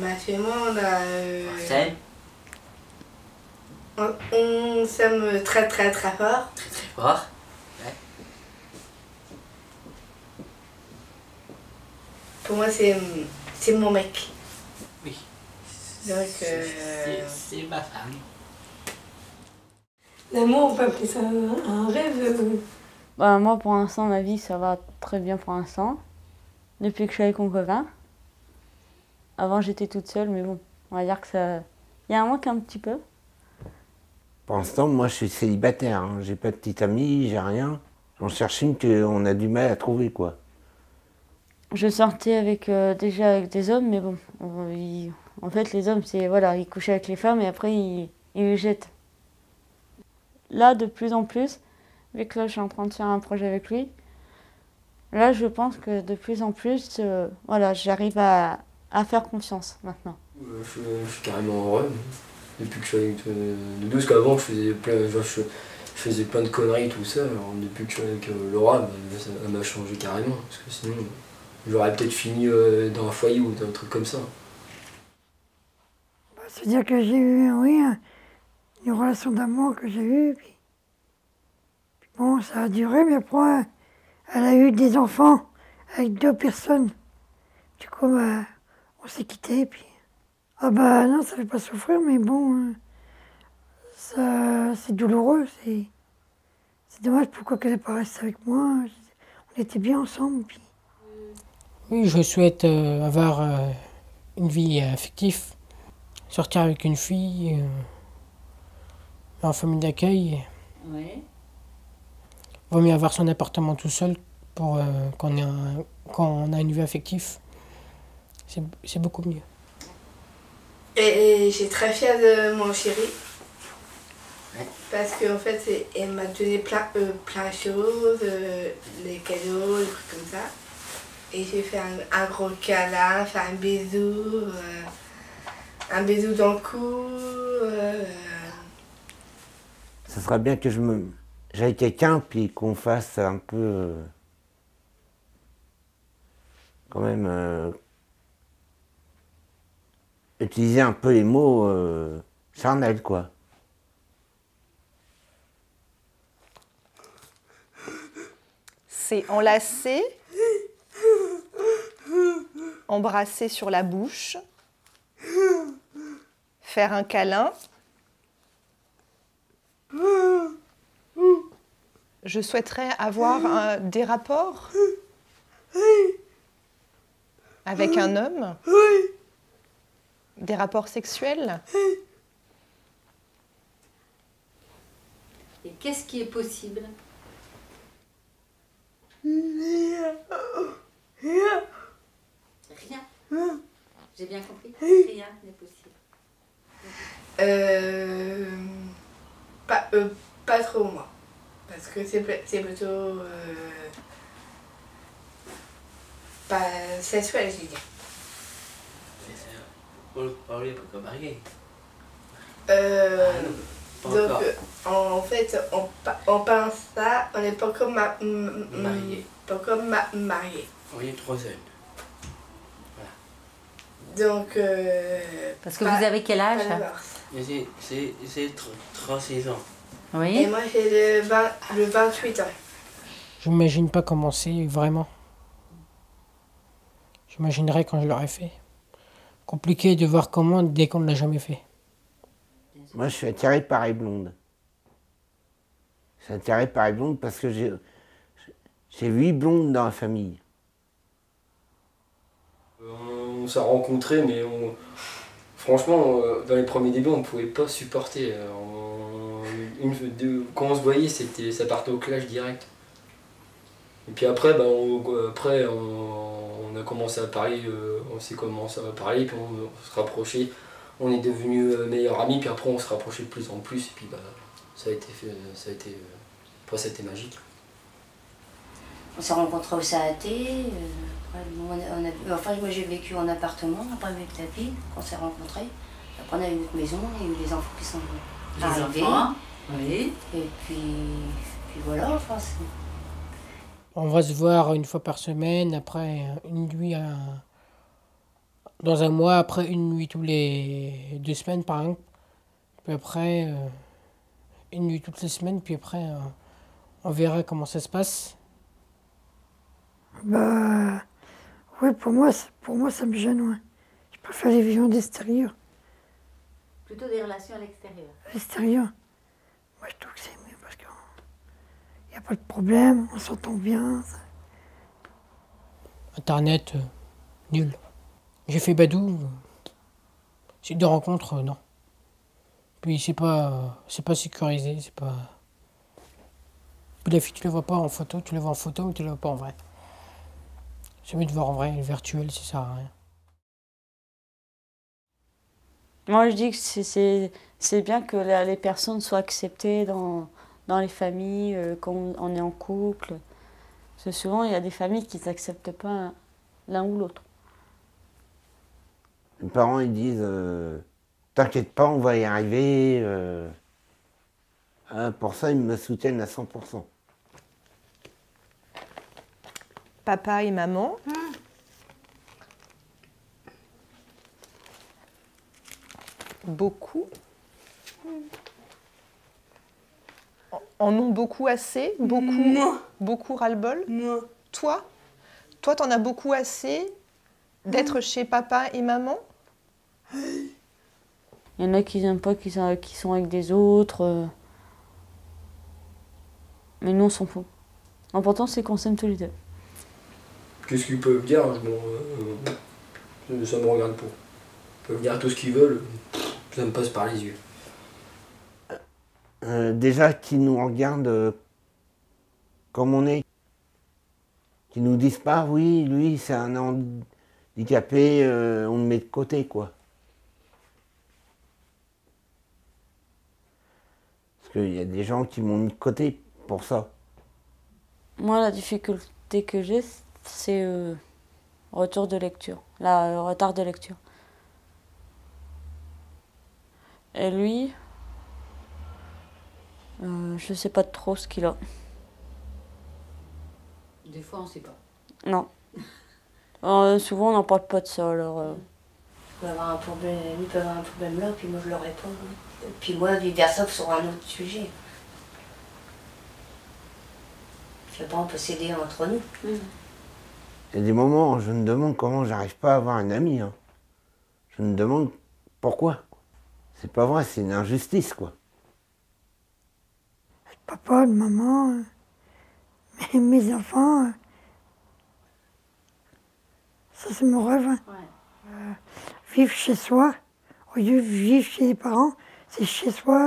Actuellement, on a... Scène. On s'aime très très très fort. Très très fort. Ouais. Pour moi, c'est mon mec. Oui. Donc, c'est ma femme. L'amour, on peut appeler ça un rêve. Bah, moi, pour l'instant, ma vie, ça va très bien pour l'instant. Depuis que je suis avec mon copain. Avant, j'étais toute seule, mais bon, on va dire que ça... Il y a un manque un petit peu. Pour l'instant, moi, je suis célibataire. Hein. J'ai pas de petite amie, j'ai rien. J'en cherche une qu'on a du mal à trouver, quoi. Je sortais avec, déjà avec des hommes, mais bon, en fait, les hommes, c'est voilà, ils couchaient avec les femmes et après, ils les jettent. Là, de plus en plus, vu que là, je suis en train de faire un projet avec lui, là, je pense que de plus en plus, voilà, j'arrive à faire confiance maintenant. Je suis carrément heureux depuis que je suis avec nous deux, parce qu'avant je faisais plein de conneries tout ça. Alors, depuis que je suis avec Laura, ça m'a changé carrément, parce que sinon j'aurais peut-être fini dans un foyer ou dans un truc comme ça. C'est-à-dire que j'ai eu, oui, une relation d'amour que j'ai eue. Puis bon, ça a duré, mais après, elle a eu des enfants avec 2 personnes. Du coup, bah, on s'est quittés. Puis... Ah bah non, ça fait pas souffrir, mais bon, ça, c'est douloureux. C'est dommage pourquoi qu'elle n'est pas restée avec moi. On était bien ensemble. Puis... Oui, je souhaite avoir une vie affective, sortir avec une fille, en famille d'accueil. Oui. Vaut mieux avoir son appartement tout seul pour quand on a une vie affective. C'est beaucoup mieux. Et j'ai très fière de mon chéri. Ouais. Parce qu'en fait, elle m'a donné plein de choses, les cadeaux, des trucs comme ça. Et j'ai fait un gros câlin, fait un bisou dans le cou. Ça serait bien que j'aille quelqu'un, puis qu'on fasse un peu... quand même... utiliser un peu les mots charnels, quoi. C'est enlacer, embrasser sur la bouche, faire un câlin. Je souhaiterais avoir des rapports avec un homme, des rapports sexuels. Et qu'est-ce qui est possible? Rien. J'ai bien compris? Rien n'est possible. Pas trop moi. Parce que c'est plutôt pas sexuel, je dirais. On n'est pas comme mariés. Donc en fait, on pense ça, on n'est pas comme mariés. Pas comme mariés. On est 3 jeunes. Donc Parce que vous avez quel âge? C'est 36 ans. Oui. Et moi j'ai le 28 ans. Je n'imagine pas comment c'est vraiment. J'imaginerais quand je l'aurais fait. Compliqué de voir comment dès qu'on ne l'a jamais fait. Moi, je suis attiré par les blondes. Je suis attiré par les blondes parce que j'ai 8 blondes dans la famille. On s'est rencontrés, mais franchement, dans les premiers débuts, on ne pouvait pas supporter. Quand on se voyait, ça partait au clash direct. Et puis après, on a commencé à parler, on s'est commencé à parler, puis on se rapprochait. On est devenus meilleurs amis, puis après on se rapprochait de plus en plus, et puis ça a été magique. On s'est rencontrés au SAAT, enfin moi j'ai vécu en appartement, après avec ta fille, on s'est rencontrés. Après on a eu notre maison, il y a eu les enfants qui sont arrivés. Les enfants, oui. Et puis voilà, enfin On va se voir une fois par semaine, après une nuit dans un mois, après une nuit tous les 2 semaines par exemple. Puis après, une nuit toutes les semaines, puis après, on verra comment ça se passe. Bah, oui, pour moi, ça me gêne, ouais. Je préfère les vivants d'extérieur. Plutôt des relations à l'extérieur. À l'extérieur, moi, je trouve que c'est mieux parce qu'il n'y a pas de problème, on s'entend bien. Internet, nul. J'ai fait Badou. Site de rencontre, non. Puis c'est pas sécurisé, c'est pas... Puis la fille, tu la vois pas en photo, tu la vois en photo, mais tu la vois pas en vrai. C'est mieux de voir en vrai, le virtuel, ça sert à rien. Moi, je dis que c'est bien que les personnes soient acceptées dans les familles, quand on est en couple. Parce que souvent, il y a des familles qui n'acceptent pas l'un ou l'autre. Les parents, ils disent t'inquiète pas, on va y arriver. Pour ça, ils me soutiennent à 100%. Papa et maman. Beaucoup. En ont beaucoup assez. Beaucoup ras-le-bol. Toi, t'en as beaucoup assez d'être chez papa et maman. Il y en a qui n'aiment pas, qui sont avec des autres. Mais nous, on s'en fout. L'important, c'est qu'on s'aime tous les deux. Qu'est-ce qu'ils peuvent dire, ça me regarde pas. Ils peuvent dire tout ce qu'ils veulent, ça me passe par les yeux. Déjà qu'ils nous regardent comme on est. Qu'ils nous disent pas, oui, lui c'est un handicapé, on le met de côté, quoi. Parce qu'il y a des gens qui m'ont mis de côté pour ça. Moi, la difficulté que j'ai, c'est retour de lecture, le retard de lecture. Et lui, je sais pas trop ce qu'il a. Des fois, on sait pas. Non. Souvent, on n'en parle pas de ça, alors... Il peut avoir un problème, lui peut avoir un problème là, puis moi je le réponds. Puis moi, vice versa sur un autre sujet. Je sais pas, on peut s'aider entre nous. Il y a des moments où je me demande comment j'arrive pas à avoir un ami. Hein. Je me demande pourquoi. C'est pas vrai, c'est une injustice, quoi. Le papa, la maman, mes enfants, ça c'est mon rêve. Hein. Ouais. Vivre chez soi, au lieu de vivre chez les parents, c'est chez soi,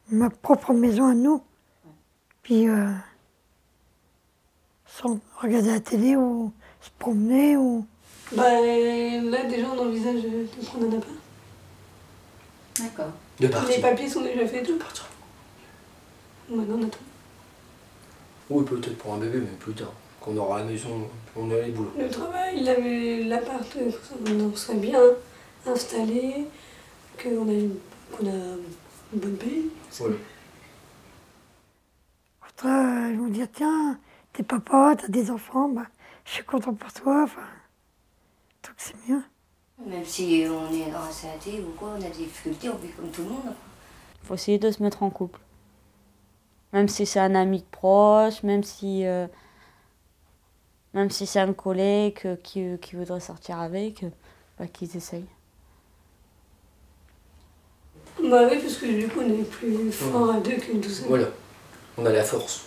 ma propre maison à nous. Puis sans regarder la télé ou se promener ou... Bah là déjà on envisage de prendre un appart. D'accord. De partir. Les papiers sont déjà faits, tout. Partir. Maintenant on attend. Oui, peut-être pour un bébé, mais plus tard. Quand on aura la maison, on a les boulots. Le travail, l'appart, on serait bien installé, qu'on a une bonne paye. Voilà. Après, ils vont dire, tiens, t'es papa, t'as des enfants, bah, je suis content pour toi, enfin, donc c'est mieux. Même si on est dans la santé ou quoi, on a des difficultés, on vit comme tout le monde. Il faut essayer de se mettre en couple. Même si c'est un ami proche, même si c'est un collègue qui voudrait sortir avec, bah, qu'ils essayent. Bah oui, parce que du coup on est plus fort à deux que tout seul. Voilà, on a la force.